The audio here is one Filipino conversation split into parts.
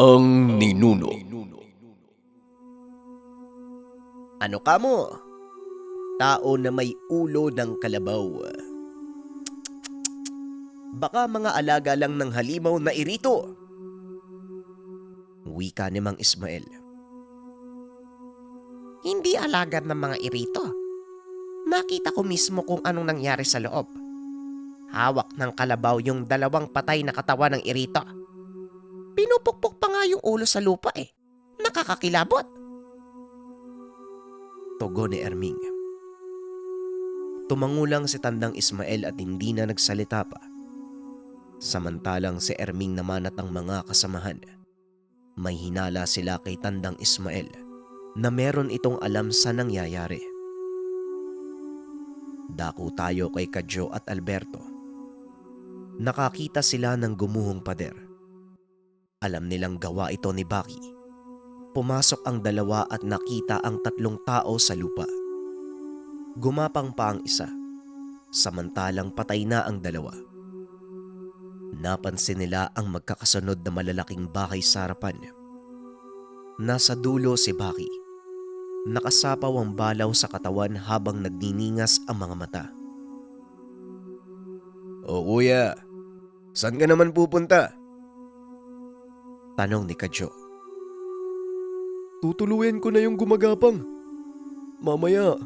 Ang ninuno. Ano ka mo? Tao na may ulo ng kalabaw. Baka mga alaga lang ng halimaw na irito. Wika ni Mang Ismael. Hindi alaga ng mga irito. Nakita ko mismo kung anong nangyari sa loob. Hawak ng kalabaw yung dalawang patay na katawan ng irito. Pinupukpok pa nga yung ulo sa lupa eh. Nakakakilabot. Tugon ni Erming. Tumangulang si Tandang Ismael at hindi na nagsalita pa. Samantalang si Erming naman at ang mga kasamahan, may hinala sila kay Tandang Ismael na meron itong alam sa nangyayari. Dako tayo kay Kadyo at Alberto. Nakakita sila ng gumuhong pader. Alam nilang gawa ito ni Baki. Pumasok ang dalawa at nakita ang tatlong tao sa lupa. Gumapang pa ang isa, samantalang patay na ang dalawa. Napansin nila ang magkakasunod na malalaking bahay sa harapan. Nasa dulo si Baki. Nakasapaw ang balaw sa katawan habang nagniningas ang mga mata. O kuya, saan ka naman pupunta? Tanong ni Kadyo. Tutuluyan ko na yung gumagapang. Mamaya,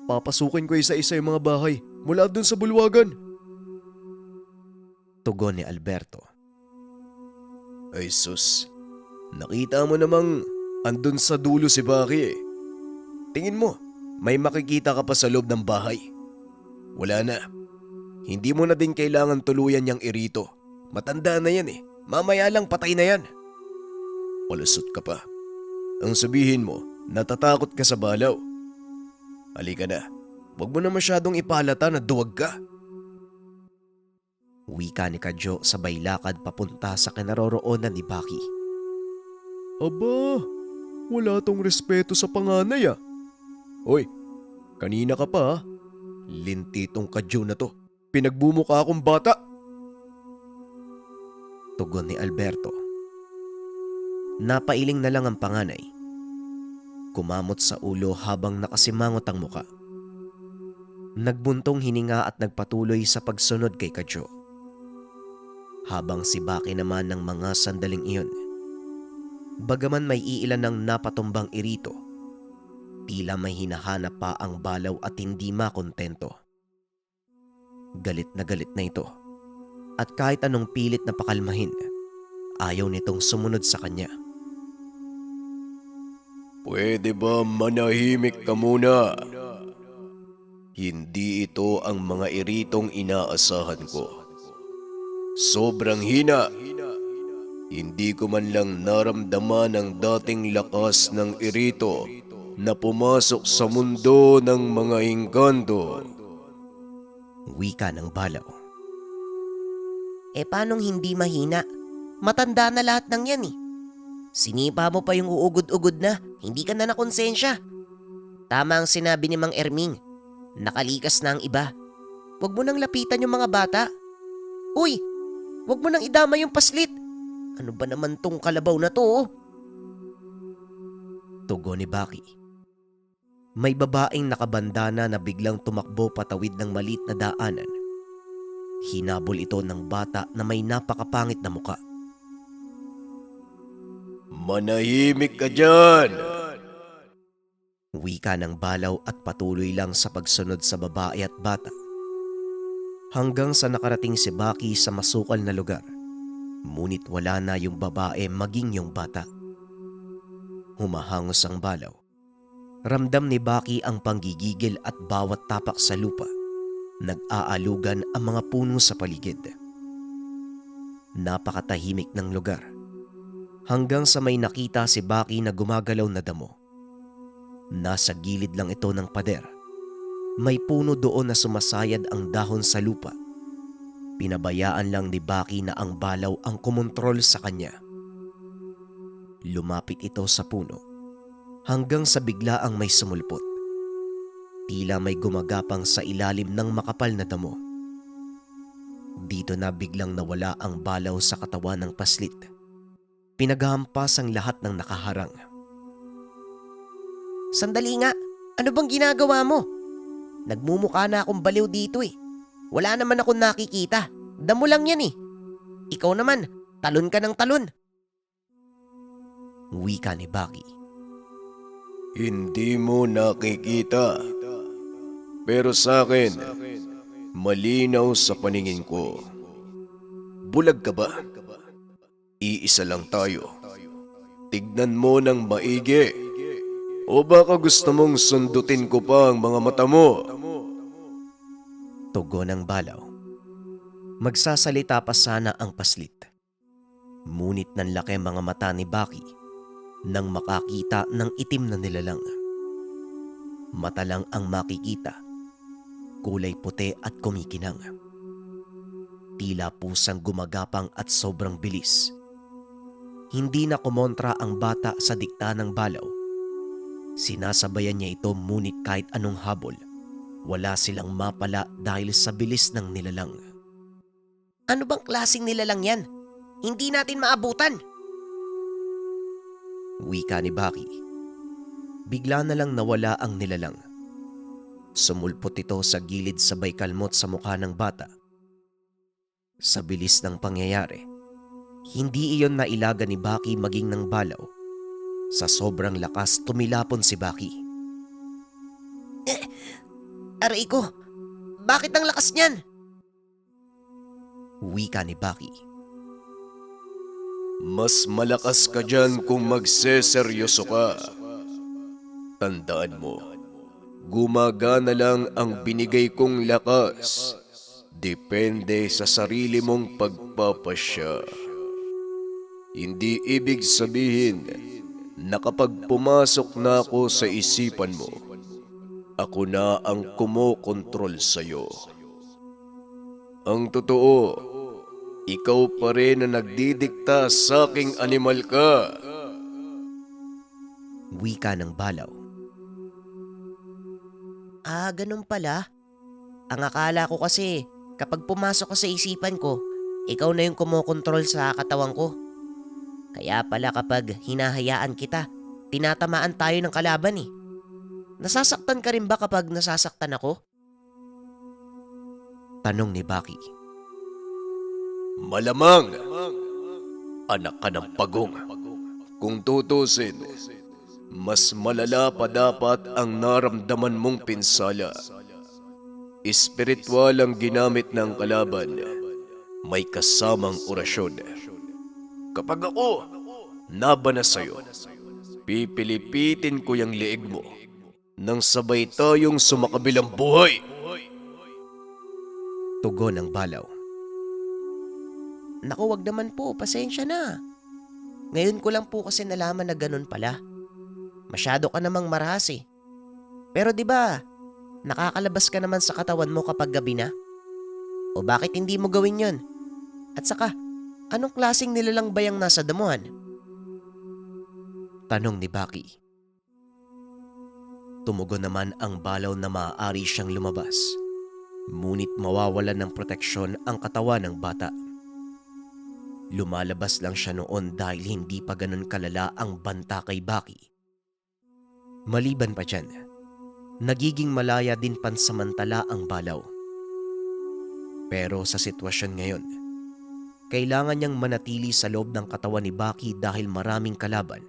papasukin ko isa-isa yung mga bahay mula dun sa bulwagan. Tugon ni Alberto. Ay sus, nakita mo namang andun sa dulo si Baki eh. Tingin mo, may makikita ka pa sa loob ng bahay. Wala na. Hindi mo na din kailangan tuluyan yang irito. Matanda na yan eh. Mamaya lang patay na yan. Palusot ka pa. Ang sabihin mo, natatakot ka sa balaw. Halika na. Huwag mo na masyadong ipalata na duwag ka. Wika ni Kadyo sabay lakad papunta sa kinaroroonan ni Baki. Aba, wala tong respeto sa panganay ah. Hoy, kanina ka pa ah. Linti tong Kadyo na to. Pinagbumuka akong bata. Tugon ni Alberto. Napailing na lang ang panganay. Kumamot sa ulo habang nakasimangot ang muka. Nagbuntong hininga at nagpatuloy sa pagsunod kay Kadyo. Habang si Baki naman ng mga sandaling iyon. Bagaman may iilan ng napatumbang irito, tila may hinahanap pa ang balaw at hindi makontento. Galit na ito. At kahit anong pilit na pakalmahin, ayaw nitong sumunod sa kanya. Pwede ba manahimik ka muna? Hindi ito ang mga iritong inaasahan ko. Sobrang hina. Hindi ko man lang naramdaman ang dating lakas ng irito na pumasok sa mundo ng mga engkanto. Wika ng balaw. Paanong hindi mahina? Matanda na lahat ng yan eh. Sinipa mo pa yung uugod-ugod na, hindi ka na nakonsensya. Tama ang sinabi ni Mang Erming. Nakalikas na ang iba. Huwag mo nang lapitan yung mga bata. Uy, huwag mo nang idama yung paslit. Ano ba naman tong kalabaw na to? Tugon ni Baki. May babaeng nakabandana na biglang tumakbo patawid ng maliit na daanan. Hinabol ito ng bata na may napakapangit na muka. Manahimik ka dyan! Wika ng balaw at patuloy lang sa pagsunod sa babae at bata. Hanggang sa nakarating si Baki sa masukal na lugar. Ngunit wala na yung babae maging yung bata. Humahangos ang balaw. Ramdam ni Baki ang panggigigil at bawat tapak sa lupa. Nag-aalugan ang mga puno sa paligid. Napakatahimik ng lugar. Hanggang sa may nakita si Baki na gumagalaw na damo. Nasa gilid lang ito ng pader. May puno doon na sumasayad ang dahon sa lupa. Pinabayaan lang ni Baki na ang balaw ang kumontrol sa kanya. Lumapit ito sa puno. Hanggang sa bigla ang may sumulpot. Tila may gumagapang sa ilalim ng makapal na damo. Dito na biglang nawala ang balaw sa katawan ng paslit. Pinaghahampas ang lahat ng nakaharang. Sandali nga, ano bang ginagawa mo? Nagmumukha na akong baliw dito eh. Wala naman akong nakikita. Damo lang yan eh. Ikaw naman, talon ka ng talon. Wika ni Baki. Hindi mo nakikita. Pero sa akin, malinaw sa paningin ko. Bulag ka ba? Iisa lang tayo. Tignan mo ng maigi. O baka gusto mong sundutin ko pa ang mga mata mo? Tugon ng balaw. Magsasalita pa sana ang paslit. Ngunit nanlaki ang mga mata ni Baki nang makakita ng itim na nilalang. Mata lang ang makikita. Kulay puti at kumikinang. Tila pusang gumagapang at sobrang bilis. Hindi na kumontra ang bata sa dikta ng balaw. Sinasabayan niya ito ngunit kahit anong habol, wala silang mapala dahil sa bilis ng nilalang. Ano bang klaseng nilalang yan? Hindi natin maabutan! Wika ni Baki. Bigla na lang nawala ang nilalang. Sumulpot ito sa gilid sabay kalmot sa mukha ng bata. Sa bilis ng pangyayari, hindi iyon nailaga ni Baki maging ng balaw. Sa sobrang lakas tumilapon si Baki. Aray ko! Bakit ang lakas niyan? Wika ni Baki. Mas malakas ka dyan kung magseseryoso ka. Tandaan mo, gumagana lang ang binigay kong lakas. Depende sa sarili mong pagpapasya. Hindi ibig sabihin na kapag pumasok na ako sa isipan mo, ako na ang kumokontrol sa'yo. Ang totoo, ikaw pa rin na nagdidikta sa aking animal ka. Wika ng balaw. Ah, ganun pala. Ang akala ko kasi, kapag pumasok ka sa isipan ko, ikaw na yung kumokontrol sa katawan ko. Kaya pala kapag hinahayaan kita, tinatamaan tayo ng kalaban eh. Nasasaktan ka rin ba kapag nasasaktan ako? Tanong ni Baki. Malamang, anak ka ng pagong. Kung tutusin, mas malala pa dapat ang naramdaman mong pinsala. Espiritual ang ginamit ng kalaban. May kasamang orasyon. Kapag ako nabana sa'yo, pipilipitin ko yung leeg mo nang sabay tayong sumakabilang buhay. Tugon ng balaw. Naku, wag naman po, pasensya na. Ngayon ko lang po kasi nalaman na ganun pala. Masyado ka namang marahas eh. Pero di ba, nakakalabas ka naman sa katawan mo kapag gabi na? O bakit hindi mo gawin yon? At saka, anong klaseng nilalang bayang nasa damuhan? Tanong ni Baki. Tumugon naman ang balaw na maaari siyang lumabas. Ngunit mawawalan ng proteksyon ang katawan ng bata. Lumalabas lang siya noon dahil hindi pa ganun kalala ang banta kay Baki. Maliban pa dyan, nagiging malaya din pansamantala ang balaw. Pero sa sitwasyon ngayon, kailangan niyang manatili sa loob ng katawan ni Baki dahil maraming kalaban.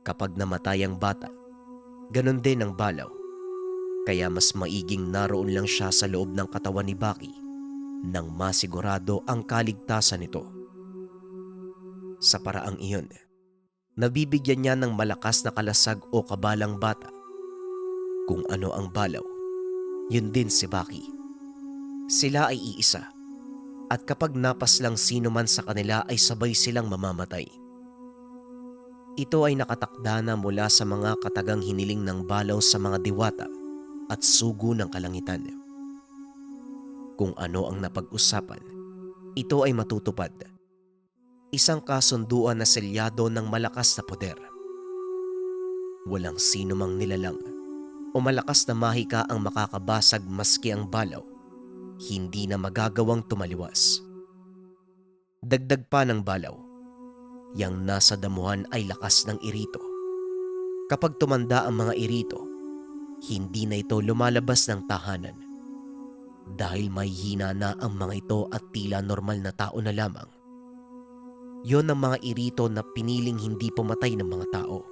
Kapag namatay ang bata, ganun din ang balaw. Kaya mas maiging naroon lang siya sa loob ng katawan ni Baki nang masigurado ang kaligtasan nito. Sa paraang iyon, nabibigyan niya ng malakas na kalasag o kabalang bata. Kung ano ang balaw, yun din si Baki. Sila ay iisa, at kapag napas lang sino man sa kanila ay sabay silang mamamatay. Ito ay nakatakda na mula sa mga katagang hiniling ng balaw sa mga diwata at sugo ng kalangitan. Kung ano ang napag-usapan, ito ay matutupad. Isang kasunduan na selyado ng malakas na poder. Walang sino mang nilalang o malakas na mahika ang makakabasag maski ang balaw, hindi na magagawang tumaliwas. Dagdag pa ng balaw, Yang nasa damuhan ay lakas ng irito. Kapag tumanda ang mga irito, hindi na ito lumalabas ng tahanan. Dahil may hina na ang mga ito at tila normal na tao na lamang. Yon ang mga irito na piniling hindi pumatay ng mga tao.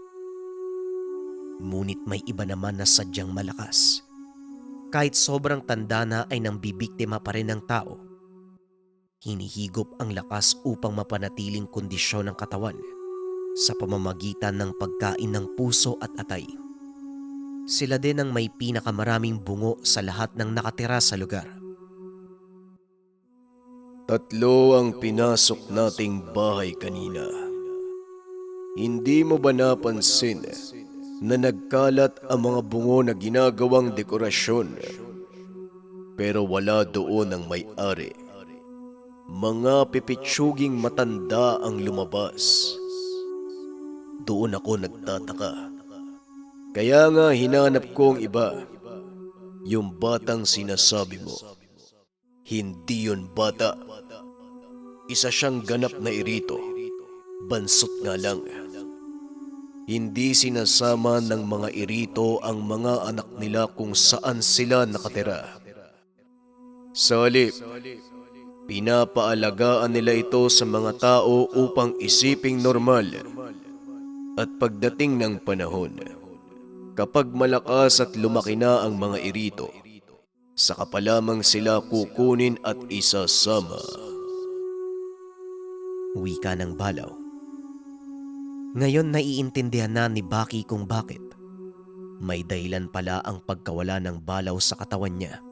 Ngunit may iba naman na sadyang malakas. Kahit sobrang tanda na ay nang bibiktima pa rin ng tao. Hinihigop ang lakas upang mapanatiling kondisyon ng katawan sa pamamagitan ng pagkain ng puso at atay. Sila din ang may pinakamaraming bungo sa lahat ng nakatira sa lugar. 3 ang pinasok nating bahay kanina. Hindi mo ba napansin na nagkalat ang mga bungo na ginagawang dekorasyon? Pero wala doon ang may-ari. Mga pipitsuging matanda ang lumabas. Doon ako nagtataka. Kaya nga hinanap ko ang iba. Yung batang sinasabi mo. Hindi yun bata. Isa siyang ganap na irito. Bansot nga lang. Hindi sinasama ng mga irito ang mga anak nila kung saan sila nakatira. Sa halip, pinapaalagaan nila ito sa mga tao upang isiping normal. At pagdating ng panahon, kapag malakas at lumaki na ang mga irito, saka pa lamang sila kukunin at isasama. Wika ng Balaw. Ngayon naiintindihan na ni Baki kung bakit. May dahilan pala ang pagkawala ng balaw sa katawan niya.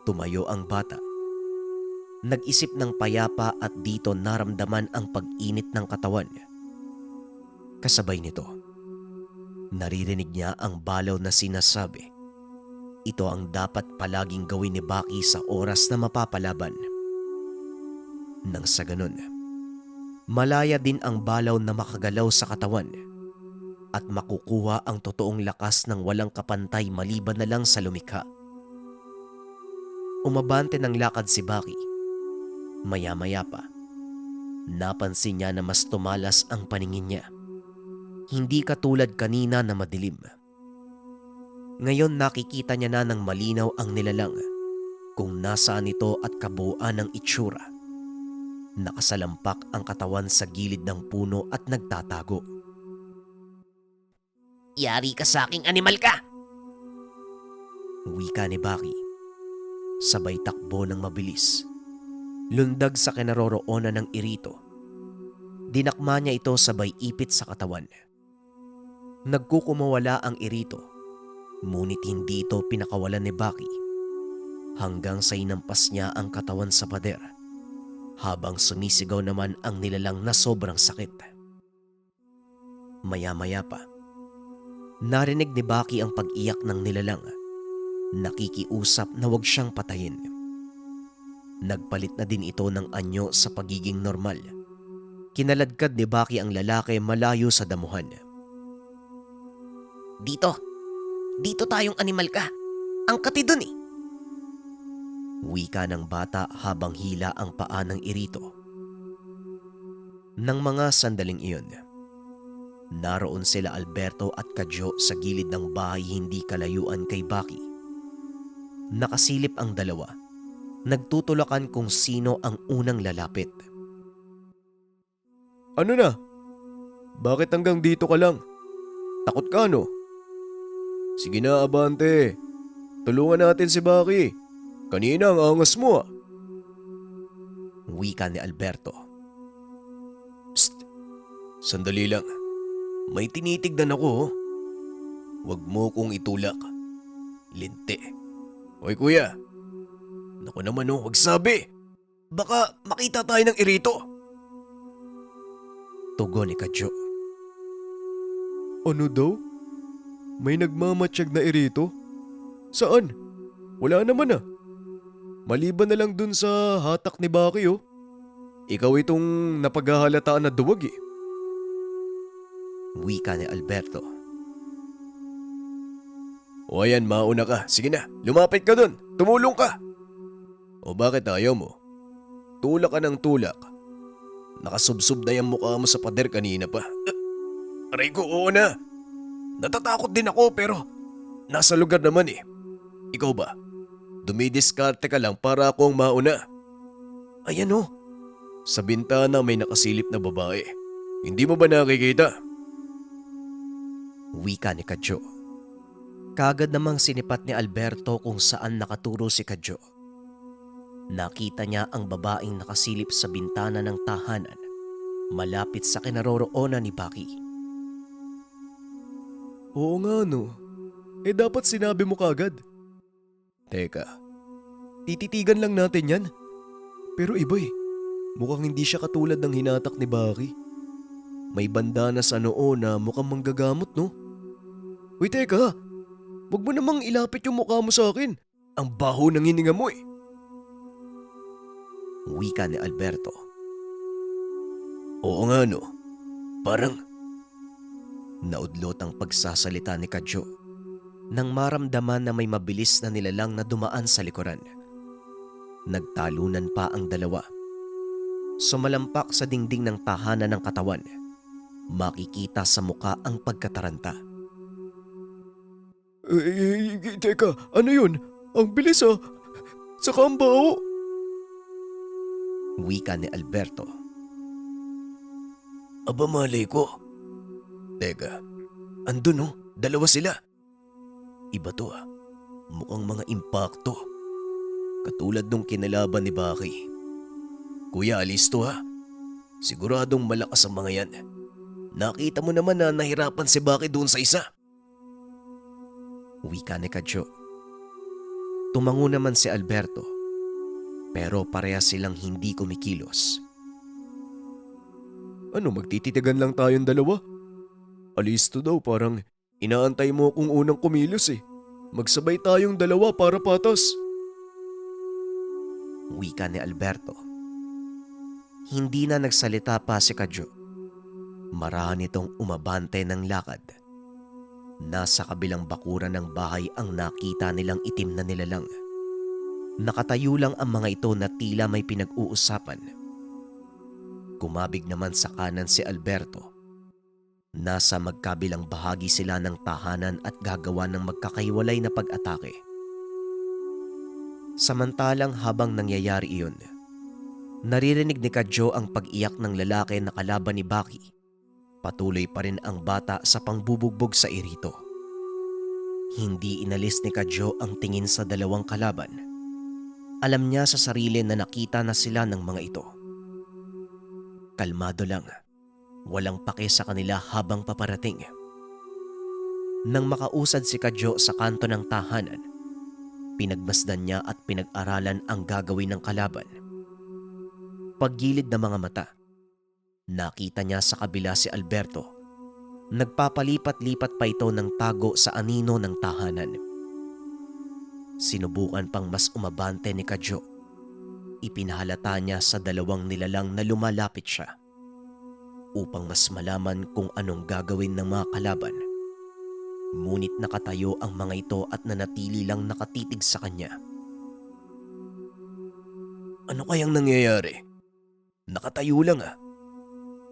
Tumayo ang bata. Nag-isip ng payapa at dito naramdaman ang pag-init ng katawan. Kasabay nito, naririnig niya ang balaw na sinasabi. Ito ang dapat palaging gawin ni Baki sa oras na mapapalaban. Nang sa ganun, malaya din ang balaw na makagalaw sa katawan at makukuha ang totoong lakas ng walang kapantay maliban na lang sa lumikha. Umabante ng lakad si Baki. Maya-maya pa, napansin niya na mas tumalas ang paningin niya. Hindi katulad kanina na madilim. Ngayon nakikita niya na ng malinaw ang nilalang kung nasaan ito at kabuuan ng itsura. Nakasalampak ang katawan sa gilid ng puno at nagtatago. Yari ka sa aking animal ka! Wika ni Baki. Sabay takbo ng mabilis. Lundag sa kinaroroonan ng irito. Dinakma niya ito sabay ipit sa katawan. Nagkukumawala ang irito. Ngunit hindi ito pinakawalan ni Baki. Hanggang sa inampas niya ang katawan sa pader. Habang sumisigaw naman ang nilalang na sobrang sakit. Maya-maya pa, narinig ni Baki ang pag-iyak ng nilalang. Nakikiusap na huwag siyang patayin. Nagpalit na din ito ng anyo sa pagiging normal. Kinaladkad ni Baki ang lalaki malayo sa damuhan. Dito tayong animal ka. Ang kati dun eh. Wika ng bata habang hila ang paa ng irito. Nang mga sandaling iyon, naroon sila Alberto at Kadyo sa gilid ng bahay hindi kalayuan kay Baki. Nakasilip ang dalawa, nagtutulakan kung sino ang unang lalapit. Ano na? Bakit hanggang dito ka lang? Takot ka no? Sige na Abante, tulungan natin si Baki. Kanina ang angas mo ah. Wika ni Alberto. Psst, sandali lang. May tinitignan ako oh. Huwag mo kong itulak. Linte. Hoy kuya. Naku naman oh, huwag sabi. Baka makita tayo ng irito. Tugon ni Kadyo. Ano daw? May nagmamatsyag na irito? Saan? Wala naman ah. Maliban na lang dun sa hatak ni Baki oh. Ikaw itong napaghahalataan na duwag eh. Wika ni Alberto. O ayan, mauna ka. Sige na, lumapit ka dun. Tumulong ka. O bakit ayaw mo? Tulak ka ng tulak. Nakasubsob na yung mukha mo sa pader kanina pa. Aray ko, oo na. Natatakot din ako pero nasa lugar naman eh. Ikaw ba? Dumidiskarte ka lang para ako ang mauna. Ayan oh. Sa bintana may nakasilip na babae. Hindi mo ba nakikita? Wika ni Kadyo. Kagad namang sinipat ni Alberto kung saan nakaturo si Kadyo. Nakita niya ang babaeng nakasilip sa bintana ng tahanan malapit sa kinaroroonan ni Baki. Oo nga no. Dapat sinabi mo kagad. Teka, tititigan lang natin yan. Pero iba eh. Mukhang hindi siya katulad ng hinatak ni Baki. May bandana sa noo na mukhang manggagamot no? Uy teka, wag mo namang ilapit yung mukha mo sa akin. Ang baho ng hininga mo eh. Wika ni Alberto. Oo nga no. Parang Naudlot ang pagsasalita ni Kadyo nang maramdaman na may mabilis na nilalang na dumaan sa likuran. Nagtalunan pa ang dalawa. Sumalampak sa dingding ng tahanan ng katawan. Makikita sa muka ang pagkataranta. Teka, ano yun? Ang bilis ah. Saka ang baho. Wika ni Alberto. Aba malay ko. Teka, andun oh, dalawa sila. Iba to ah, mukhang mga impakto. Katulad nung kinalaban ni Baki. Kuya, alis to ha. Siguradong malakas ang mga yan. Nakita mo naman na nahirapan si Baki doon sa isa. Wika ni Kadyo. Tumango naman si Alberto. Pero parehas silang hindi kumikilos. Ano, magtititigan lang tayong dalawa? Alis to daw, parang inaantay mo kung unang kumilos eh. Magsabay tayong dalawa para patas. Wika ni Alberto. Hindi na nagsalita pa si Kadyo. Marahan itong umabante ng lakad. Nasa kabilang bakuran ng bahay ang nakita nilang itim na nilalang. Nakatayo lang ang mga ito na tila may pinag-uusapan. Kumabig naman sa kanan si Alberto. Nasa magkabilang bahagi sila ng tahanan at gagawa ng magkakahiwalay na pag-atake. Samantalang habang nangyayari iyon, naririnig ni Kadyo ang pag-iyak ng lalaki na kalaban ni Baki. Patuloy pa rin ang bata sa pangbubugbog sa irito. Hindi inalis ni Kadyo ang tingin sa dalawang kalaban. Alam niya sa sarili na nakita na sila ng mga ito. Kalmado lang. Walang pake sa kanila habang paparating. Nang makausad si Kadyo sa kanto ng tahanan, pinagmasdan niya at pinag-aralan ang gagawin ng kalaban. Paggilid ng mga mata, nakita niya sa kabila si Alberto. Nagpapalipat-lipat pa ito ng tago sa anino ng tahanan. Sinubukan pang mas umabante ni Kadyo. Ipinahalata niya sa dalawang nilalang na lumalapit siya upang mas malaman kung anong gagawin ng mga kalaban. Ngunit nakatayo ang mga ito at nanatili lang nakatitig sa kanya. Ano kayang nangyayari? Nakatayo lang ah.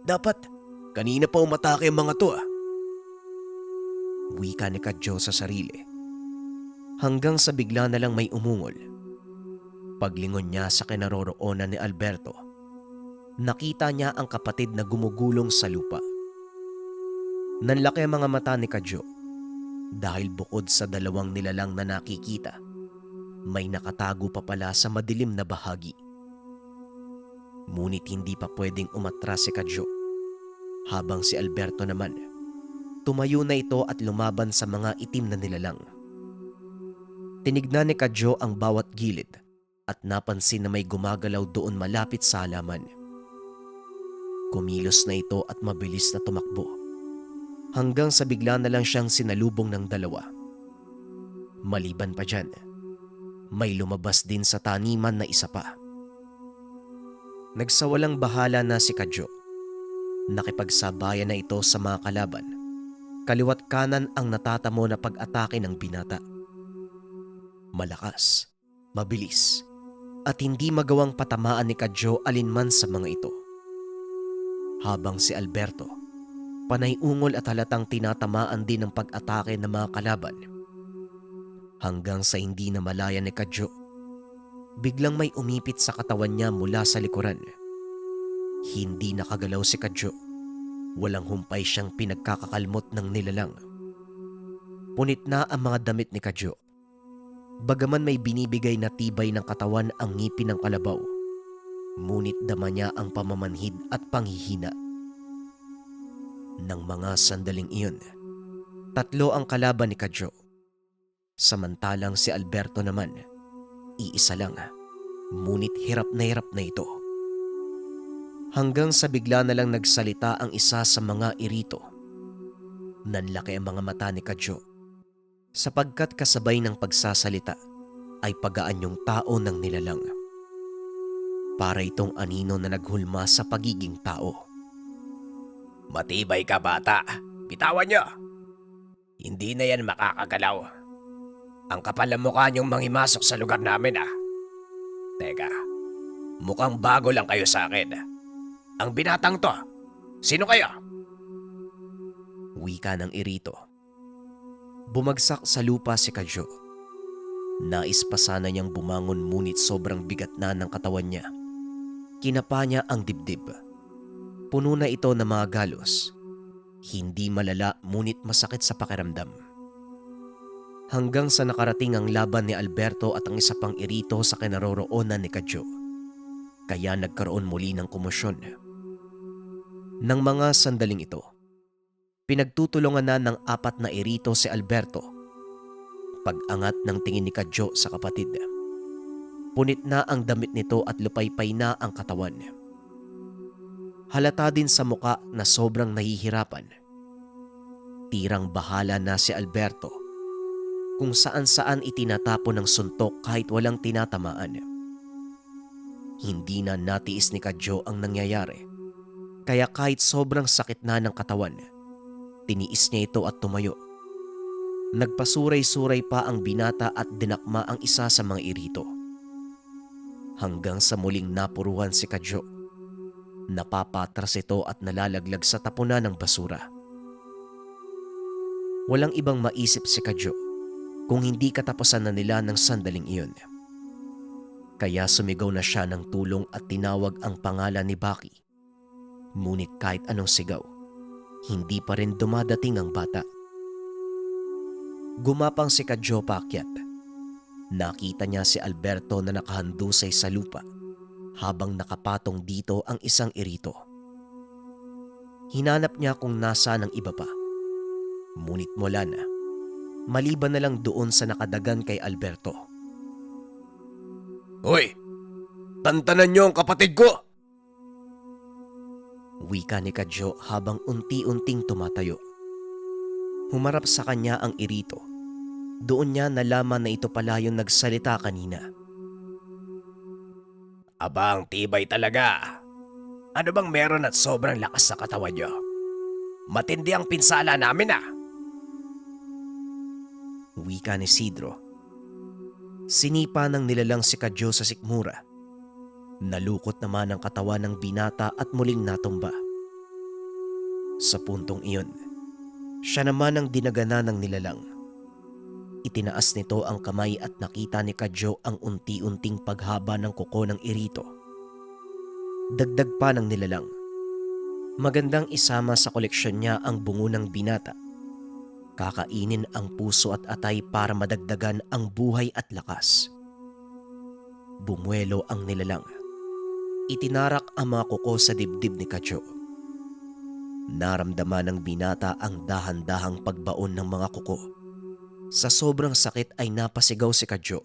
Dapat, kanina pa umatake ang mga to ah. Wika ni Kadyo sa sarili. Hanggang sa bigla na lang may umungol. Paglingon niya sa kinaroroonan ni Alberto, nakita niya ang kapatid na gumugulong sa lupa. Nanlaki ang mga mata ni Kadyo dahil bukod sa dalawang nilalang na nakikita, may nakatago pa pala sa madilim na bahagi. Ngunit hindi pa pwedeng umatras si Kadyo, habang si Alberto naman, tumayo na ito at lumaban sa mga itim na nilalang. Tinignan ni Kadyo ang bawat gilid at napansin na may gumagalaw doon malapit sa halaman. Kumilos na ito at mabilis na tumakbo, hanggang sa bigla na lang siyang sinalubong ng dalawa. Maliban pa dyan, may lumabas din sa taniman na isa pa. Nagsawalang bahala na si Kadyo. Nakipagsabayan na ito sa mga kalaban. Kaliwat kanan ang natatamo na pag-atake ng binata. Malakas, mabilis, at hindi magawang patamaan ni Kadyo alinman sa mga ito. Habang si Alberto, panay ungol at halatang tinatamaan din ng pag-atake ng mga kalaban. Hanggang sa hindi na malaya ni Kadyo, biglang may umipit sa katawan niya mula sa likuran. Hindi nakagalaw si Kadyo. Walang humpay siyang pinagkakakalmot ng nilalang. Punit na ang mga damit ni Kadyo. Bagaman may binibigay na tibay ng katawan ang ngipin ng kalabaw, ngunit dama niya ang pamamanhid at panghihina. Nang mga sandaling iyon, 3 ang kalaban ni Kadyo. Samantalang si Alberto naman, iisa lang, ngunit hirap na ito. Hanggang sa bigla na lang nagsalita ang isa sa mga irito. Nanlaki ang mga mata ni Kadyo, sapagkat kasabay ng pagsasalita ay pagaan yung tao ng nilalang. Para itong anino na naghulma sa pagiging tao. Matibay ka, bata. Bitawan niyo. Hindi na yan makakagalaw. Ang kapal ng mukha niyong mangimasok sa lugar namin, ah. Teka, mukhang bago lang kayo sa akin. Ang binatang to, sino kayo? Wika ng irito. Bumagsak sa lupa si Kadyo. Nais pa sana niyang bumangon ngunit sobrang bigat na ng katawan niya. Kinapa niya ang dibdib. Puno na ito ng mga galos. Hindi malala ngunit masakit sa pakiramdam. Hanggang sa nakarating ang laban ni Alberto at ang isa pang irito sa kinaroroonan ni Kadyo. Kaya nagkaroon muli ng komosyon. Nang mga sandaling ito, pinagtutulungan na ng 4 na irito si Alberto. Pag-angat ng tingin ni Kadyo sa kapatid. Punit na ang damit nito at lupaypay na ang katawan. Halata din sa muka na sobrang nahihirapan. Tirang bahala na si Alberto kung saan-saan itinatapon ng suntok kahit walang tinatamaan. Hindi na natiis ni Kadyo ang nangyayari, kaya kahit sobrang sakit na ng katawan, tiniis niya ito at tumayo. Nagpasuray-suray pa ang binata at dinakma ang isa sa mga irito. Hanggang sa muling napuruhan si Kadyo. Napapatras ito at nalalaglag sa tapunan ng basura. Walang ibang maisip si Kadyo kung hindi katapusan na nila ng sandaling iyon. Kaya sumigaw na siya ng tulong at tinawag ang pangalan ni Baki. Ngunit kahit anong sigaw, hindi pa rin dumadating ang bata. Gumapang si Kadyo paakyat. Nakita niya si Alberto na nakahandusay sa lupa habang nakapatong dito ang isang irito. Hinanap niya kung nasaan ang iba pa. Ngunit wala na. Maliban na lang doon sa nakadagan kay Alberto. Hoy! Tantanan niyo ang kapatid ko! Wika ni Kadyo habang unti-unting tumatayo. Humarap sa kanya ang irito. Doon niya nalaman na ito pala yung nagsalita kanina. Abang, tibay talaga. Ano bang meron at sobrang lakas sa katawan niyo? Matindi ang pinsala namin, ah. Wika ni Sidro. Sinipa ng nilalang si Kadyo sa sikmura. Nalukot naman ang katawan ng binata at muling natumba. Sa puntong iyon, siya naman ang dinagana ng nilalang. Itinaas nito ang kamay at nakita ni Kadyo ang unti-unting paghaba ng kuko ng irito. Dagdag pa ng nilalang. Magandang isama sa koleksyon niya ang bungo ng binata. Kakainin ang puso at atay para madagdagan ang buhay at lakas. Bumuelo ang nilalang. Itinarak ang mga kuko sa dibdib ni Kadyo. Naramdaman ng binata ang dahan-dahang pagbaon ng mga kuko. Sa sobrang sakit ay napasigaw si Kadyo.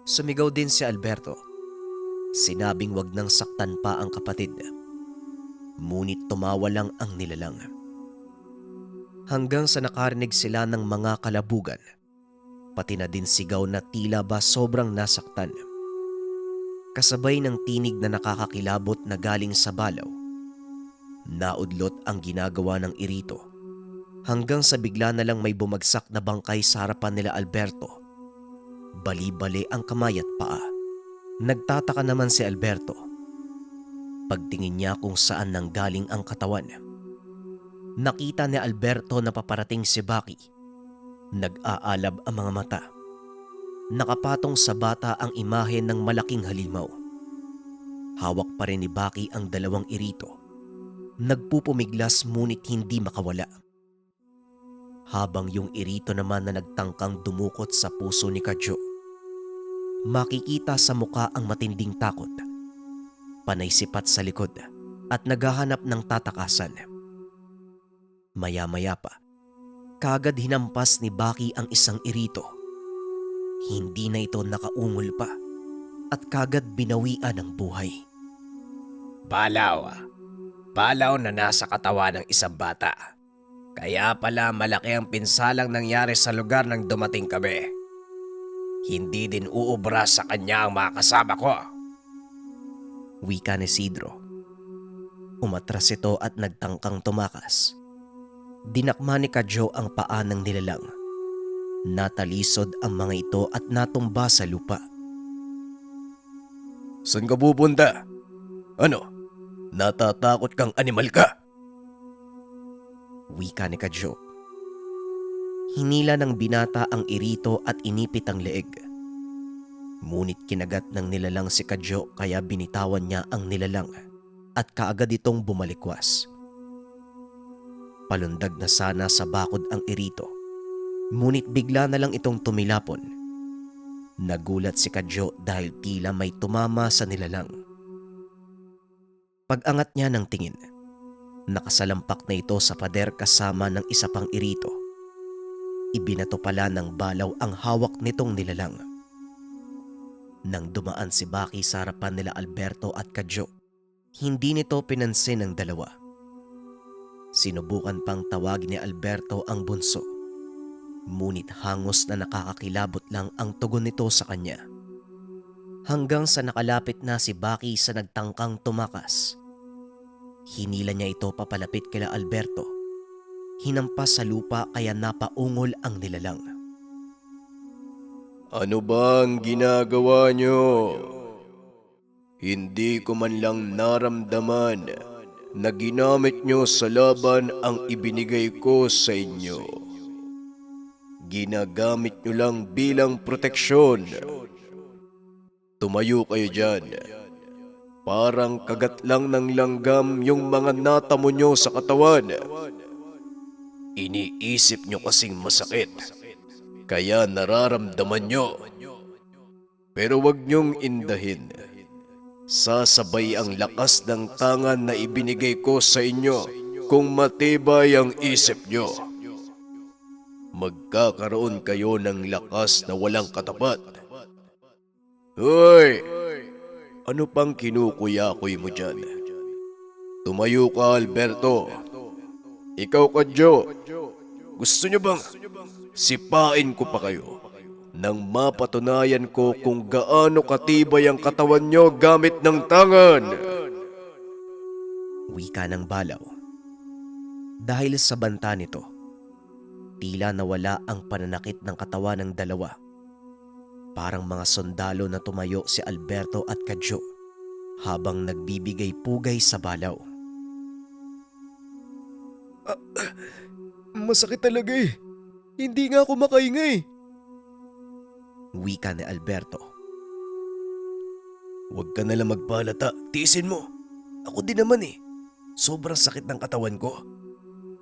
Sumigaw din si Alberto. Sinabing wag nang saktan pa ang kapatid. Ngunit tumawa lang ang nilalang. Hanggang sa nakarinig sila ng mga kalabugan, pati na din sigaw na tila ba sobrang nasaktan. Kasabay ng tinig na nakakakilabot na galing sa balaw. Naudlot ang ginagawa ng irito. Hanggang sa bigla na lang may bumagsak na bangkay sa harapan nila Alberto. Bali-bali ang kamay at paa. Nagtataka naman si Alberto. Pagtingin niya kung saan nanggaling ang katawan, nakita ni Alberto na paparating si Baki. Nag-aalab ang mga mata. Nakapatong sa bata ang imahe ng malaking halimaw. Hawak pa rin ni Baki ang dalawang irito. Nagpupumiglas ngunit hindi makawala. Habang yung irito naman na nagtangkang dumukot sa puso ni Kadyo. Makikita sa muka ang matinding takot. Panay sipat sa likod at naghahanap ng tatakasan. Maya-maya pa, kagad hinampas ni Baki ang isang irito. Hindi na ito nakaungol pa at kagad binawian ng buhay. Palaw. Palaw na nasa katawan ng isang bata. Kaya pala malaki ang pinsalang nangyari sa lugar nang dumating kami. Hindi din uubra sa kanya ang mga kasama ko. Wika ni Isidro. Umatras ito at nagtangkang tumakas. Dinakma ni Kadyo ang paa ng nilalang. Natalisod ang mga ito at natumba sa lupa. Saan ka pupunta? Ano? Natatakot kang animal ka? Wika ni Kadyo. Hinila ng binata ang irito at inipit ang leeg. Ngunit kinagat ng nilalang si Kadyo kaya binitawan niya ang nilalang at kaagad itong bumalikwas. Palundag na sana sa bakod ang irito, ngunit bigla na lang itong tumilapon. Nagulat si Kadyo dahil tila may tumama sa nilalang. Pag-angat niya ng tingin, nakasalampak na ito sa pader kasama ng isa pang irito. Ibinato pala ng balaw ang hawak nitong nilalang. Nang dumaan si Baki sa harapan nila Alberto at Kadyo, hindi nito pinansin ang dalawa. Sinubukan pang tawagin ni Alberto ang bunso, ngunit hangos na nakakakilabot lang ang tugon nito sa kanya. Hanggang sa nakalapit na si Baki sa nagtangkang tumakas. Hinila niya ito papalapit kila Alberto. Hinampas sa lupa kaya napaungol ang nilalang. Ano bang ginagawa nyo? Hindi ko man lang naramdaman na ginamit nyo sa laban ang ibinigay ko sa inyo. Ginagamit nyo lang bilang proteksyon. Tumayo kayo dyan. Parang kagat lang ng langgam yung mga natamo nyo sa katawan. Iniisip nyo kasing masakit, kaya nararamdaman nyo. Pero wag nyong indahin. Sasabay ang lakas ng tangan na ibinigay ko sa inyo kung matibay ang isip nyo. Magkakaroon kayo ng lakas na walang katapat. Hoy! Ano pang kinukuya-kuy mo dyan? Tumayo ka, Alberto. Ikaw, Kadyo. Gusto nyo bang sipain ko pa kayo nang mapatunayan ko kung gaano katibay ang katawan nyo gamit ng tangan? Wika ng balaw. Dahil sa banta nito, tila nawala ang pananakit ng katawan ng dalawa. Parang mga sundalo na tumayo si Alberto at Kadyo habang nagbibigay pugay sa balaw. Masakit talaga eh. Hindi nga ako makahinga eh. Wika ni Alberto. Huwag ka nalang magpalata. Tiisin mo. Ako din naman eh. Sobrang sakit ng katawan ko.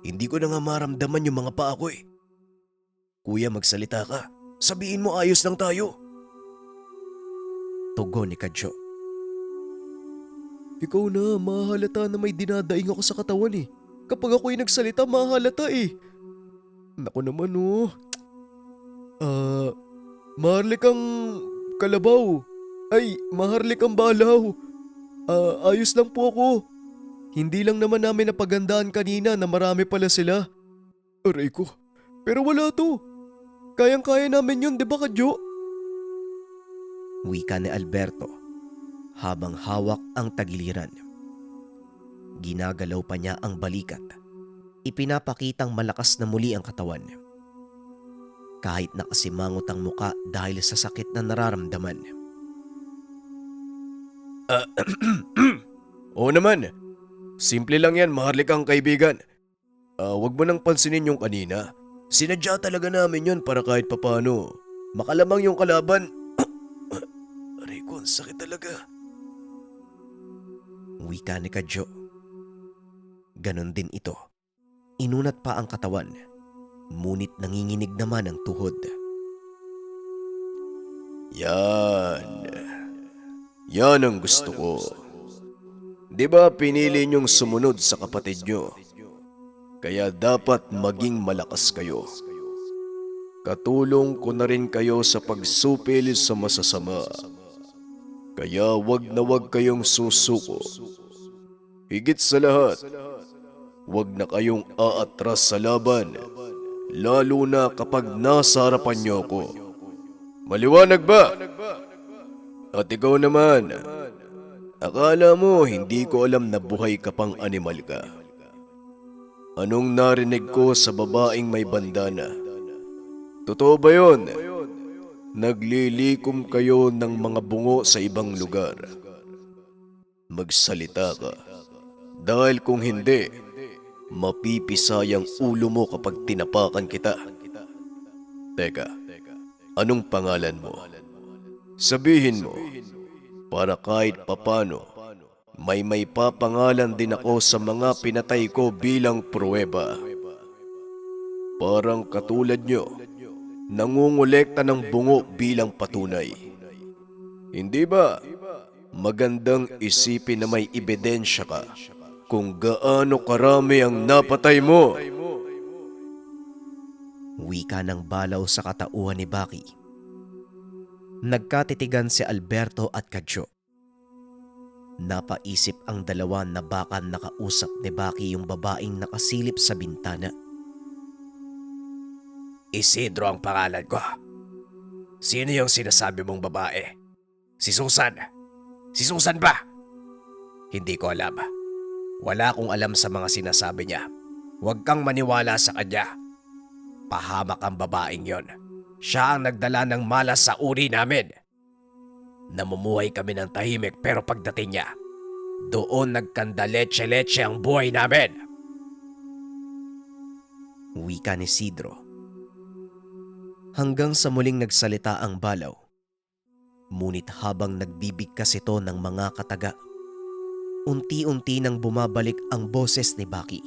Hindi ko na nga maramdaman yung mga paa ko eh. Kuya, magsalita ka. Sabihin mo ayos lang tayo. Tugon ni Kadyo. Ikaw na, mahalata na may dinadaing ako sa katawan eh. Kapag ako'y nagsalita, mahalata eh. Naku naman oh. Maharlik kang kalabaw. Ay, maharlik kang balaw. Ayos lang po ako. Hindi lang naman namin napagandaan kanina na marami pala sila. Aray ko, pero wala to. Kayang-kaya namin yun, di ba Kadyo? Wika ni Alberto habang hawak ang tagiliran. Ginagalaw pa niya ang balikat. Ipinapakitang malakas na muli ang katawan. Kahit nakasimangot ang muka dahil sa sakit na nararamdaman. Oo naman. Simple lang yan, maharlikang kaibigan. Wag mo nang pansinin yung kanina. Sinadya talaga namin yun para kahit papano makalamang yung kalaban. Aray ko, ang sakit talaga. Wika ni Kadyo. Ganon din ito. Inunat pa ang katawan, ngunit nanginginig naman ang tuhod. Yan. Yan ang gusto ko. Di ba pinili niyong sumunod sa kapatid niyo? Kaya dapat maging malakas kayo. Katulong ko na rin kayo sa pagsupil sa masasama. Kaya wag na wag kayong susuko. Higit sa lahat, wag na kayong aatras sa laban, lalo na kapag nasa harapan niyo ko. Maliwanag ba? At ikaw naman, akala mo hindi ko alam na buhay ka pang animal ka. Anong narinig ko sa babaeng may bandana? Totoo ba yun? Naglilikom kayo ng mga bungo sa ibang lugar. Magsalita ka. Dahil kung hindi, mapipisay ang ulo mo kapag tinapakan kita. Teka, anong pangalan mo? Sabihin mo, para kahit papano, may papangalan din ako sa mga pinatay ko bilang pruweba. Parang katulad nyo, nangungulekta ng bungo bilang patunay. Hindi ba magandang isipin na may ebidensya ka kung gaano karami ang napatay mo? Wika ng balaw sa katauhan ni Baki. Nagkatitigan si Alberto at Kadyo. Napaisip ang dalawa na baka nakausap ni Baki yung babaeng nakasilip sa bintana. Isidro ang pangalan ko. Sino yung sinasabi mong babae? Si Susan. Si Susan ba? Hindi ko alam. Wala akong alam sa mga sinasabi niya. Huwag kang maniwala sa kanya. Pahamak ang babaeng yon. Siya ang nagdala ng malas sa uri namin. Namumuhay kami ng tahimik pero pagdating niya, doon nagkandaletse-letse ang buhay namin. Wika ni Isidro. Hanggang sa muling nagsalita ang balaw. Ngunit habang nagbibigkas ito ng mga kataga, unti-unti nang bumabalik ang boses ni Baki.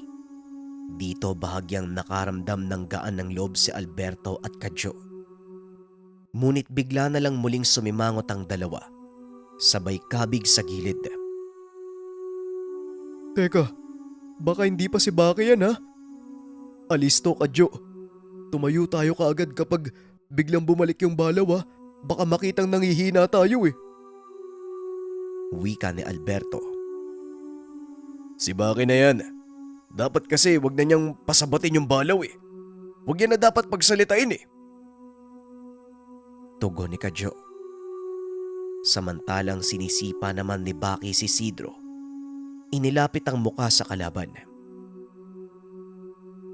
Dito bahagyang nakaramdam ng gaan ng loob si Alberto at Kadyo. Ngunit bigla na lang muling sumimangot ang dalawa, sabay kabig sa gilid. Teka, baka hindi pa si Baki yan ha? Alisto, Kadyo. Tumayo tayo kaagad kapag biglang bumalik yung balaw ha. Baka makitang nangihina tayo eh. Wika ni Alberto. Si Baki na yan. Dapat kasi wag na niyang pasabatin yung balaw eh. Wag yan na dapat pagsalitain eh. Tugon ni Kadyo. Samantalang sinisipa naman ni Baki si Isidro. Inilapit ang muka sa kalaban.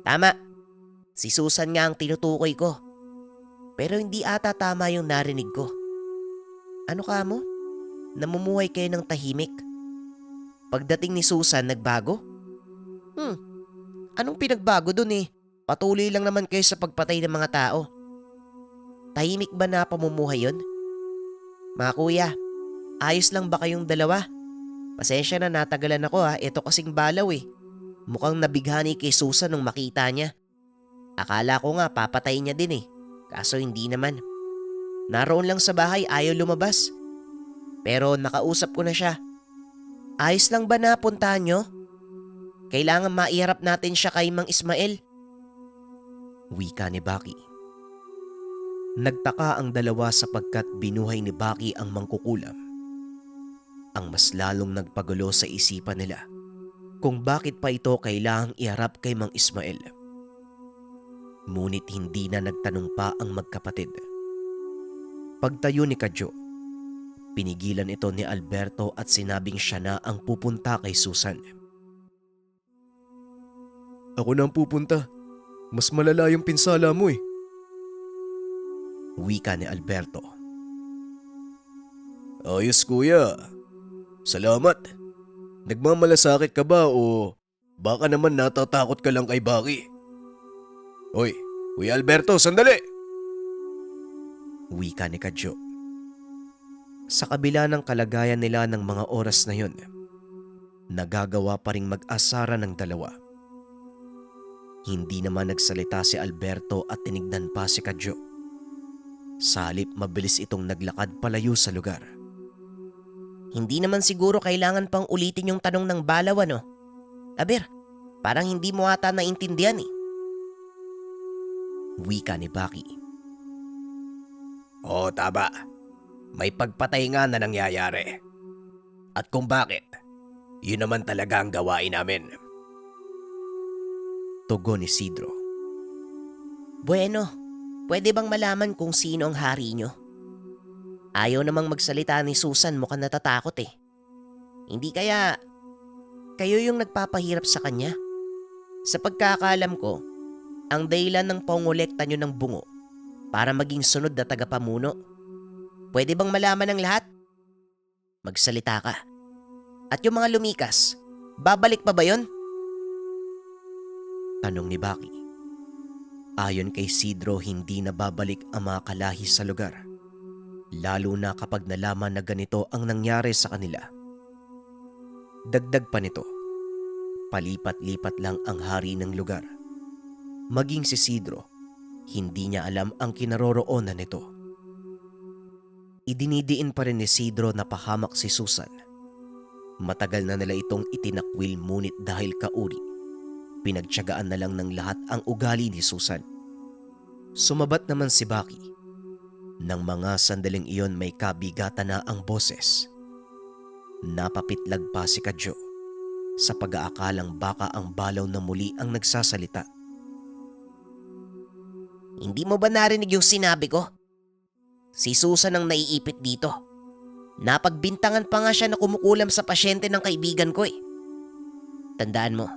Tama. Si Susan nga ang tinutukoy ko. Pero hindi ata tama yung narinig ko. Ano ka mo? Namumuhay kayo ng tahimik? Pagdating ni Susan, nagbago? Anong pinagbago dun eh? Patuloy lang naman kayo sa pagpatay ng mga tao. Tahimik ba na pamumuhay yun? Mga kuya, ayos lang ba kayong dalawa? Pasensya na natagalan ako ha, ito kasing balaw eh. Mukhang nabighani kay Susan nung makita niya. Akala ko nga papatay niya din eh, kaso hindi naman. Naroon lang sa bahay, ayaw lumabas. Pero nakausap ko na siya. Ayos lang ba na puntahan nyo? Kailangan maiharap natin siya kay Mang Ismael. Wika ni Baki. Nagtaka ang dalawa sapagkat binuhay ni Baki ang mangkukulam. Ang mas lalong nagpagulo sa isipan nila kung bakit pa ito kailangang iharap kay Mang Ismael. Ngunit hindi na nagtanong pa ang magkapatid. Pagtayo ni Kadyo, pinigilan ito ni Alberto at sinabing siya na ang pupunta kay Susan. Ako na ang pupunta. Mas malala yung pinsala mo eh. Wika ni Alberto. Ayos kuya. Salamat. Nagmamalasakit ka ba o baka naman natatakot ka lang kay Baki? Hoy, Kuya Alberto, sandali! Wika ni Kadyo. Sa kabila ng kalagayan nila ng mga oras na yun, nagagawa pa ring mag-asara ng dalawa. Hindi naman nagsalita si Alberto at tinignan pa si Kadyo. Sa halip mabilis itong naglakad palayo sa lugar. Hindi naman siguro kailangan pang ulitin yung tanong ng balaw, ano? Aber, parang hindi mo ata naintindihan eh. Wika ni Baki. Oo, tama. May pagpatay nga na nangyayari. At kung bakit, yun naman talaga ang gawain namin. Tugon ni Isidro. Bueno, pwede bang malaman kung sino ang hari nyo? Ayaw namang magsalita ni Susan, mukhang natatakot eh. Hindi kaya kayo yung nagpapahirap sa kanya? Sa pagkakaalam ko, ang dahilan ng pangolekta nyo ng bungo para maging sunod na tagapamuno. Pwede bang malaman ng lahat? Magsalita ka. At yung mga lumikas, babalik pa ba yun? Tanong ni Baki. Ayon kay Isidro, hindi na babalik ang mga kalahi sa lugar. Lalo na kapag nalaman na ganito ang nangyari sa kanila. Dagdag pa nito, palipat-lipat lang ang hari ng lugar. Maging si Isidro, hindi niya alam ang kinaroroonan nito. Idinidiin pa rin ni Isidro na pahamak si Susan. Matagal na nila itong itinakwil, ngunit dahil kauri, pinagtiyagaan na lang ng lahat ang ugali ni Susan. Sumabat naman si Baki. Nang mga sandaling iyon may kabigatan na ang boses. Napapitlag pa si Kadyo sa pag-aakalang baka ang balaw na muli ang nagsasalita. Hindi mo ba narinig yung sinabi ko? Si Susan ang naiipit dito. Napagbintangan pa nga siya na kumukulam sa pasyente ng kaibigan ko eh. Tandaan mo,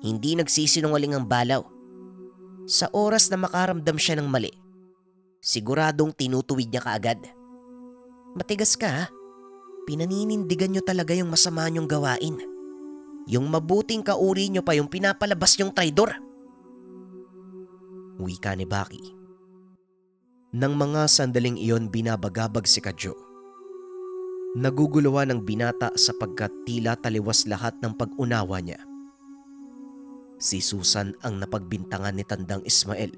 hindi nagsisinungaling ang balaw. Sa oras na makaramdam siya ng mali, siguradong tinutuwid niya kaagad. Matigas ka ha? Pinaninindigan niyo talaga yung masama niyong gawain. Yung mabuting kauri niyo pa yung pinapalabas niyong traidor. Wika ni Baki. Nang mga sandaling iyon binabagabag si Kadyo. Naguguluhan ng binata sapagkat tila taliwas lahat ng pag-unawa niya. Si Susan ang napagbintangan ni Tandang Ismael.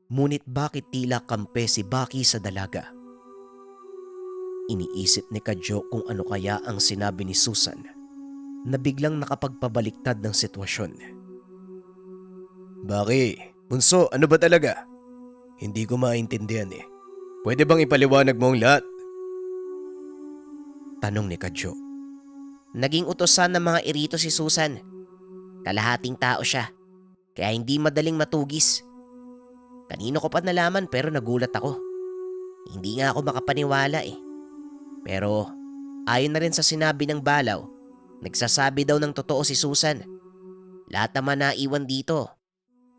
Ngunit bakit tila kampe si Baki sa dalaga? Iniisip ni Kadyo kung ano kaya ang sinabi ni Susan na biglang nakapagpabaliktad ng sitwasyon. Baki, bunso, ano ba talaga? Hindi ko maintindihan eh. Pwede bang ipaliwanag mo ang lahat? Tanong ni Kadyo. Naging utosan ng mga irito si Susan. Kalahating tao siya, kaya hindi madaling matugis. Kanino ko pa nalaman pero nagulat ako. Hindi nga ako makapaniwala eh. Pero ayon na rin sa sinabi ng balaw, nagsasabi daw ng totoo si Susan. Lahat naman naiwan dito,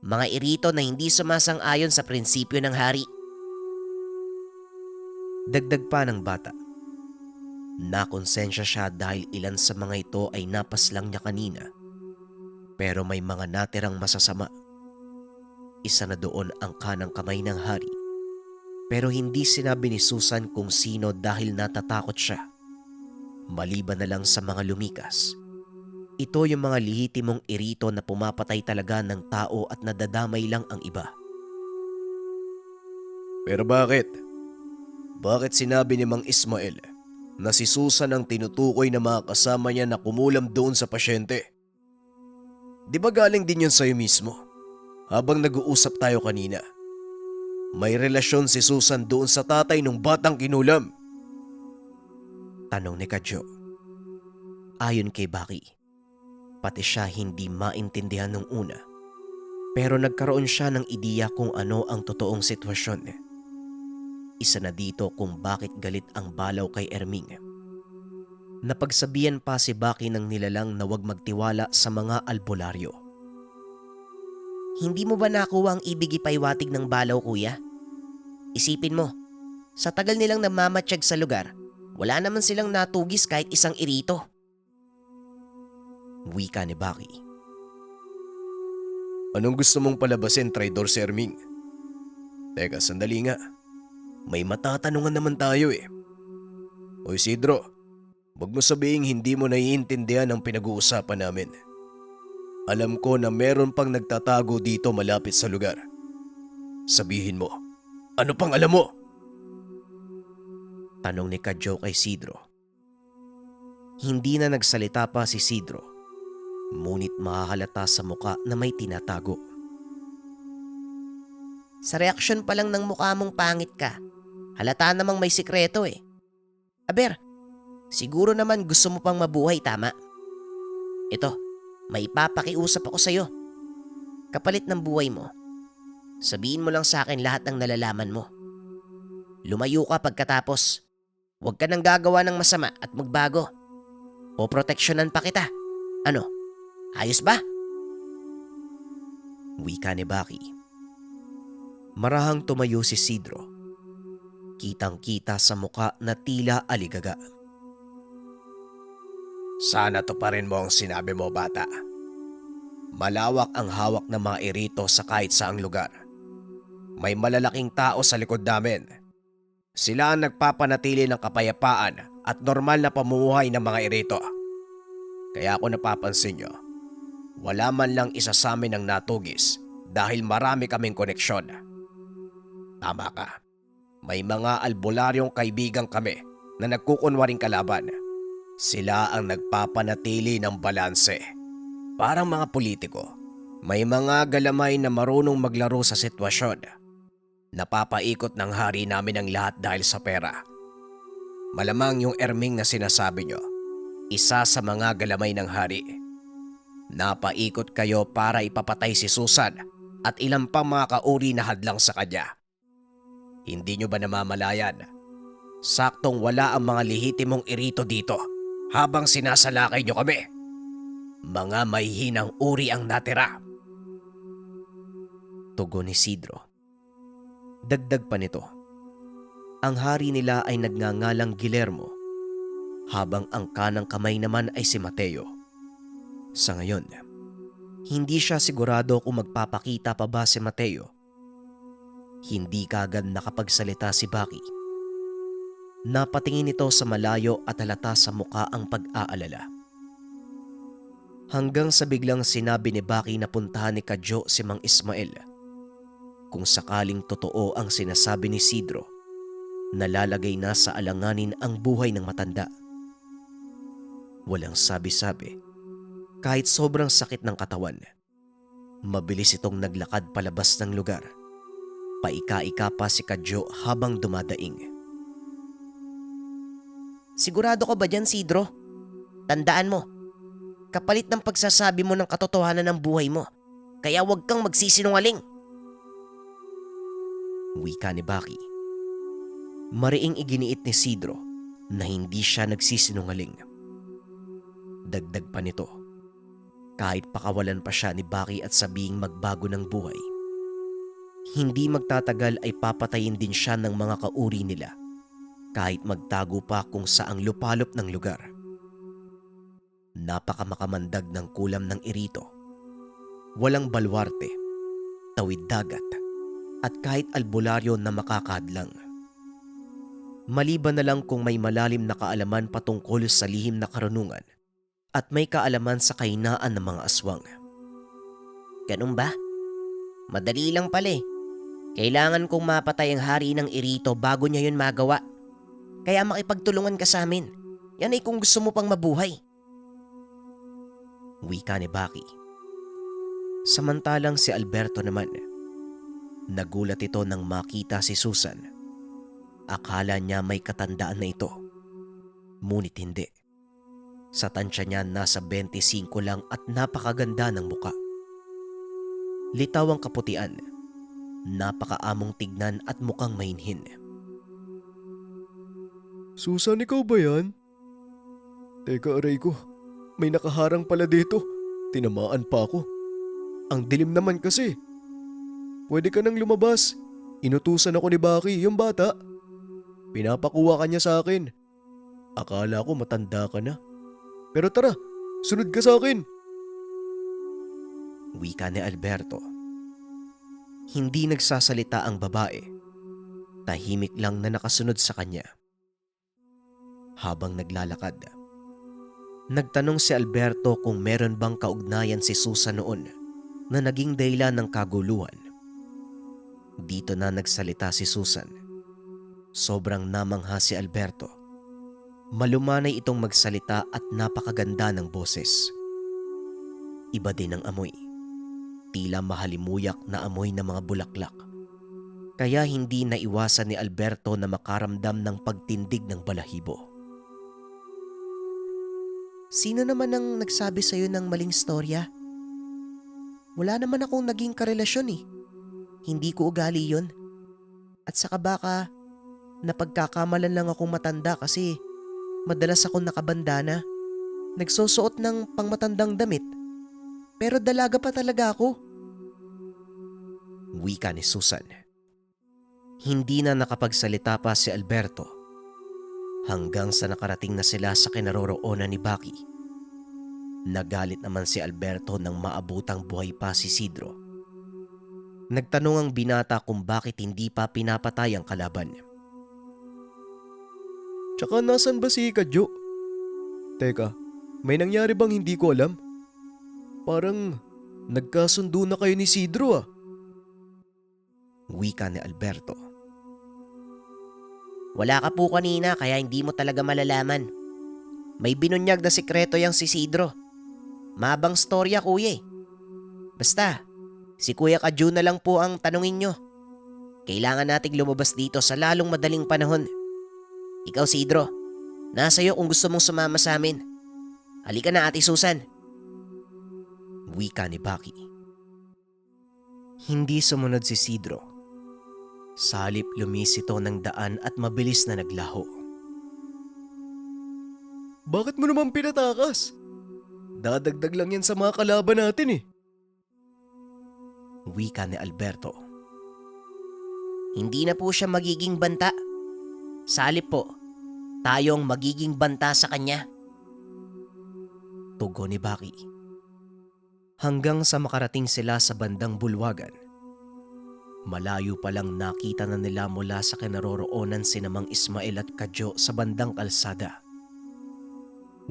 mga irito na hindi sumasang-ayon sa prinsipyo ng hari. Dagdag pa ng bata. Nakonsensya siya dahil ilan sa mga ito ay napaslang niya kanina. Pero may mga natirang masasama. Isa na doon ang kanang kamay ng hari. Pero hindi sinabi ni Susan kung sino dahil natatakot siya. Maliban na lang sa mga lumikas. Ito yung mga lihitimong irito na pumapatay talaga ng tao at nadadamay lang ang iba. Pero bakit? Bakit sinabi ni Mang Ismael na si Susan ang tinutukoy na mga kasama niya na kumulam doon sa pasyente? Di ba galing din yun sa'yo mismo? Habang nag-uusap tayo kanina. May relasyon si Susan doon sa tatay ng batang kinulam. Tanong ni Kadyo. Ayon kay Baki, pati siya hindi maintindihan nung una. Pero nagkaroon siya ng ideya kung ano ang totoong sitwasyon. Isa na dito kung bakit galit ang balaw kay Erming. Napagsabihan pa si Baki ng nilalang na huwag magtiwala sa mga albularyo. Hindi mo ba nakuha ang ibig ipaiwatig ng balaw, kuya? Isipin mo, sa tagal nilang namamatsyag sa lugar, wala naman silang natugis kahit isang irito. Wika ni Baki. Anong gusto mong palabasin, Traidor Serming? Teka, sandali nga. May matatanungan naman tayo eh. O Isidro, wag mo sabihin hindi mo naiintindihan ang pinag-uusapan namin. Alam ko na meron pang nagtatago dito malapit sa lugar. Sabihin mo, ano pang alam mo? Tanong ni Kadyo kay Sidro. Hindi na nagsalita pa si Sidro, ngunit makahalata sa muka na may tinatago. Sa reaksyon pa lang ng mukha mong pangit ka, halata namang may sikreto eh. Aber, siguro naman gusto mo pang mabuhay, tama? Ito, may ipapakiusap ako sa'yo. Kapalit ng buhay mo, sabihin mo lang sa akin lahat ng nalalaman mo. Lumayo ka pagkatapos. Huwag ka nang gagawa ng masama at magbago. O proteksyonan pa kita. Ano? Ayos ba? Wika ni Baki. Marahang tumayo si Sidro. Kitang-kita sa muka na tila aligaga. Sana to pa rin mo ang sinabi mo, bata. Malawak ang hawak ng mga irito sa kahit saang lugar. May malalaking tao sa likod namin. Sila ang nagpapanatili ng kapayapaan at normal na pamumuhay ng mga irito. Kaya ako napapansin nyo, wala man lang isa sa amin ang natugis dahil marami kaming koneksyon. Tama ka. May mga albularyong kaibigan kami na nagkukunwaring kalaban. Sila ang nagpapanatili ng balanse. Parang mga politiko, may mga galamay na marunong maglaro sa sitwasyon. Napapaikot ng hari namin ang lahat dahil sa pera. Malamang yung Erming na sinasabi nyo, isa sa mga galamay ng hari. Napaikot kayo para ipapatay si Susan at ilang pang mga kauri na hadlang sa kanya. Hindi nyo ba namamalayan? Saktong wala ang mga lehitimong irito dito habang sinasalakay nyo kami. Mga mahihinang uri ang natira. Tugon ni Sidro. Dagdag pa nito, ang hari nila ay nagngangalang Guillermo, habang ang kanang kamay naman ay si Mateo. Sa ngayon, hindi siya sigurado kung magpapakita pa ba si Mateo. Hindi kagad nakapagsalita si Baki. Napatingin ito sa malayo at halata sa muka ang pag-aalala. Hanggang sa biglang sinabi ni Baki na puntahan ni Kadyo si Mang Ismael. Kung sakaling totoo ang sinasabi ni Sidro, nalalagay na sa alanganin ang buhay ng matanda. Walang sabi-sabi, kahit sobrang sakit ng katawan. Mabilis itong naglakad palabas ng lugar. Paika-ika pa si Kadyo habang dumadaing. Sigurado ka ba dyan, Sidro? Tandaan mo, kapalit ng pagsasabi mo ng katotohanan ng buhay mo, kaya huwag kang magsisinungaling. Wika ni Baki. Mariing iginiit ni Sidro na hindi siya nagsisinungaling. Dagdag pa nito, kahit pakawalan pa siya ni Baki at sabihing magbago ng buhay, hindi magtatagal ay papatayin din siya ng mga kauri nila kahit magtago pa kung saang lupalop ng lugar. Napakamakamandag ng kulam ng irito. Walang balwarte, tawid dagat, at kahit albularyo na makakadlang. Maliban na lang kung may malalim na kaalaman patungkol sa lihim na karunungan at may kaalaman sa kahinaan ng mga aswang. Ganun ba? Madali lang pala eh. Kailangan kong mapatay ang hari ng irito bago niya yun magawa. Kaya makipagtulungan ka sa amin. Yan ay kung gusto mo pang mabuhay. Wika ni Baki. Samantalang si Alberto naman, nagulat ito nang makita si Susan. Akala niya may katandaan na ito. Ngunit hindi. Sa tansya niya nasa 25 lang at napakaganda ng muka. Litaw ang kaputian. Napakaamong tignan at mukhang mainhin. Susan, ikaw ba yan? Teka, aray ko. May nakaharang pala dito. Tinamaan pa ako. Ang dilim naman kasi. Pwede ka nang lumabas. Inutusan ako ni Baki, yung bata. Pinapakuha ka niya sa akin. Akala ko matanda ka na. Pero tara, sunod ka sa akin. Wika ni Alberto. Hindi nagsasalita ang babae. Tahimik lang na nakasunod sa kanya. Habang naglalakad, nagtanong si Alberto kung meron bang kaugnayan si Susan noon na naging dahilan ng kaguluhan. Dito na nagsalita si Susan. Sobrang namangha si Alberto. Malumanay itong magsalita at napakaganda ng boses. Iba din ang amoy. Tila mahalimuyak na amoy ng mga bulaklak. Kaya hindi naiwasan ni Alberto na makaramdam ng pagtindig ng balahibo. Sino naman ang nagsabi sa'yo ng maling storya? Wala naman akong naging karelasyon eh. Hindi ko ugali yun. At saka baka napagkakamalan lang akong matanda kasi madalas akong nakabandana. Nagsusuot ng pangmatandang damit. Pero dalaga pa talaga ako. Wika ni Susan. Hindi na nakapagsalita pa si Alberto hanggang sa nakarating na sila sa kinaroroonan ni Baki. Nagalit naman si Alberto nang maabutang buhay pa si Isidro. Nagtanong ang binata kung bakit hindi pa pinapatay ang kalaban. Tsaka nasan ba si Kadyo? Teka, may nangyari bang hindi ko alam? Parang nagkasundo na kayo ni Isidro ah. Wika ni Alberto. Wala ka po kanina kaya hindi mo talaga malalaman. May binunyag na sikreto yang si Isidro. Mabang storya kuya eh. Basta, si Kuya Kadyo na lang po ang tanungin nyo. Kailangan nating lumabas dito sa lalong madaling panahon. Ikaw Isidro, nasa'yo kung gusto mong sumama sa amin. Halika na Ate Susan. Wika ni Baki. Hindi sumunod si Isidro. Salip lumisito ng daan at mabilis na naglaho. Bakit mo naman pinatakas? Dadagdag lang yan sa mga kalaban natin eh. Wika ni Alberto. Hindi na po siya magiging banta. Salip po, tayong magiging banta sa kanya. Tugon ni Baki. Hanggang sa makarating sila sa bandang bulwagan. Malayo pa lang nakita na nila mula sa kinaroroonan si Mang Ismael at Kadyo sa bandang kalsada.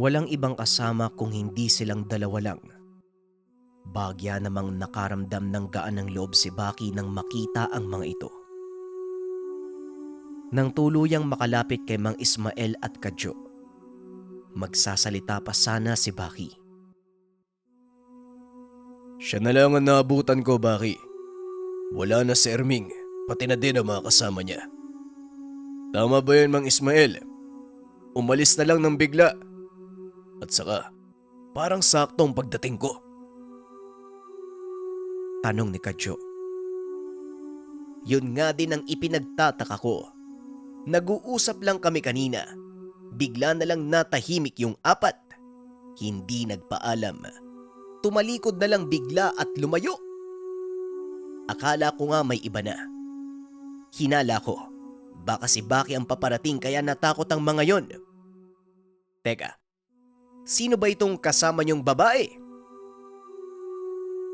Walang ibang kasama kung hindi silang dalawa lang. Bagya namang nakaramdam ng gaan ng loob si Baki nang makita ang mga ito. Nang tuluyang makalapit kay Mang Ismael at Kadyo, magsasalita pa sana si Baki. Siya na lang ang naabutan ko, Baki. Wala na si Erming, pati na din ang mga kasama niya. Tama ba yun, Mang Ismael? Umalis na lang ng bigla. At saka, parang saktong pagdating ko. Tanong ni Kadyo. Yun nga din ang ipinagtataka ko. Nag-uusap lang kami kanina. Bigla na lang natahimik yung apat. Hindi nagpaalam. Tumalikod na lang bigla at lumayo. Akala ko nga may iba na. Hinala ko, baka si Baki ang paparating kaya natakot ang mga yon. Teka, sino ba itong kasama niyong babae?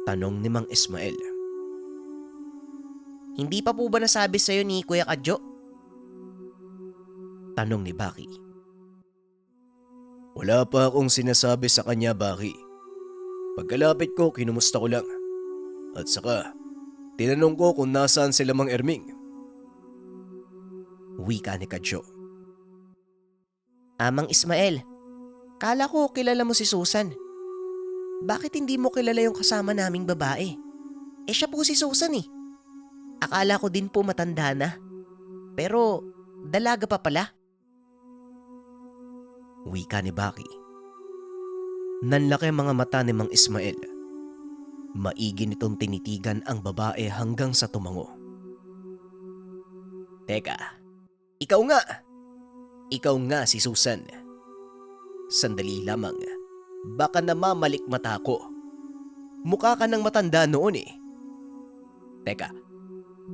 Tanong ni Mang Ismael. Hindi pa po ba nasabi sa'yo ni Kuya Kadyo? Tanong ni Baki. Wala pa akong sinasabi sa kanya, Baki. Pagkalapit ko, kinumusta ko lang. At saka, tinanong ko kung nasaan sila Mang Erming. Wika ni Kadyo. Mang Ismael, kala ko kilala mo si Susan. Bakit hindi mo kilala yung kasama naming babae? Siya po si Susan eh. Akala ko din po matanda na. Pero dalaga pa pala. Wika ni Baki. Nanlaki ang mga mata ni Mang Ismael. Maigi nitong tinitigan ang babae hanggang sa tumango. Teka, ikaw nga. Ikaw nga si Susan. Sandali lamang. Baka namamalik mata ko. Mukha ka ng matanda noon eh. Teka,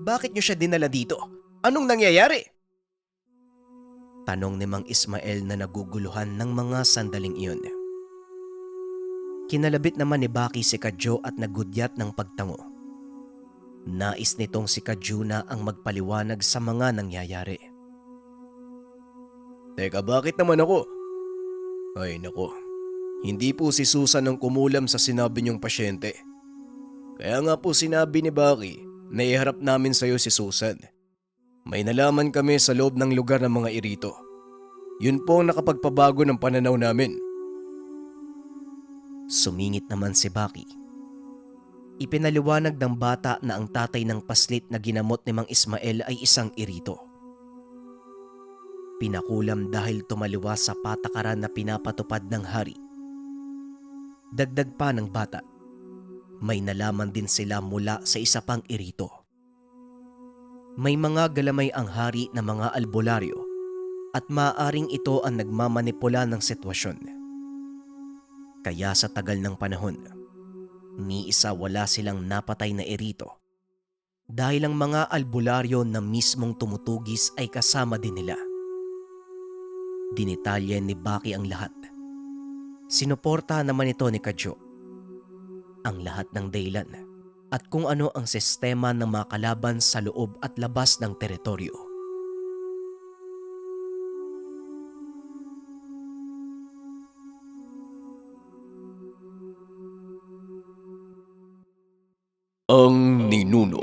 bakit niyo siya dinala dito? Anong nangyayari? Tanong ni Mang Ismael na naguguluhan ng mga sandaling iyon. Kinalabit naman ni Baki si Kadyo at nagudyat ng pagtango. Nais nitong si Kadyo na ang magpaliwanag sa mga nangyayari. Teka, bakit naman ako? Ay nako, hindi po si Susan ang kumulam sa sinabi niyong pasyente. Kaya nga po sinabi ni Baki na iharap namin sa iyo si Susan. May nalaman kami sa loob ng lugar ng mga irito. Yun po ang nakapagpabago ng pananaw namin. Sumingit naman si Baki. Ipinaliwanag ng bata na ang tatay ng paslit na ginamot ni Mang Ismael ay isang irito. Pinakulam dahil tumaliwa sa patakaran na pinapatupad ng hari. Dagdag pa ng bata, may nalaman din sila mula sa isa pang irito. May mga galamay ang hari na mga albularyo at maaaring ito ang nagmamanipula ng sitwasyon. Kaya sa tagal ng panahon, ni isa wala silang napatay na irito dahil ang mga albularyo na mismong tumutugis ay kasama din nila. Dinitalye ni Baki ang lahat. Sinuporta naman ito ni Kadyo ang lahat ng dahilan at kung ano ang sistema ng mga kalaban sa loob at labas ng teritoryo. Ang Ninuno.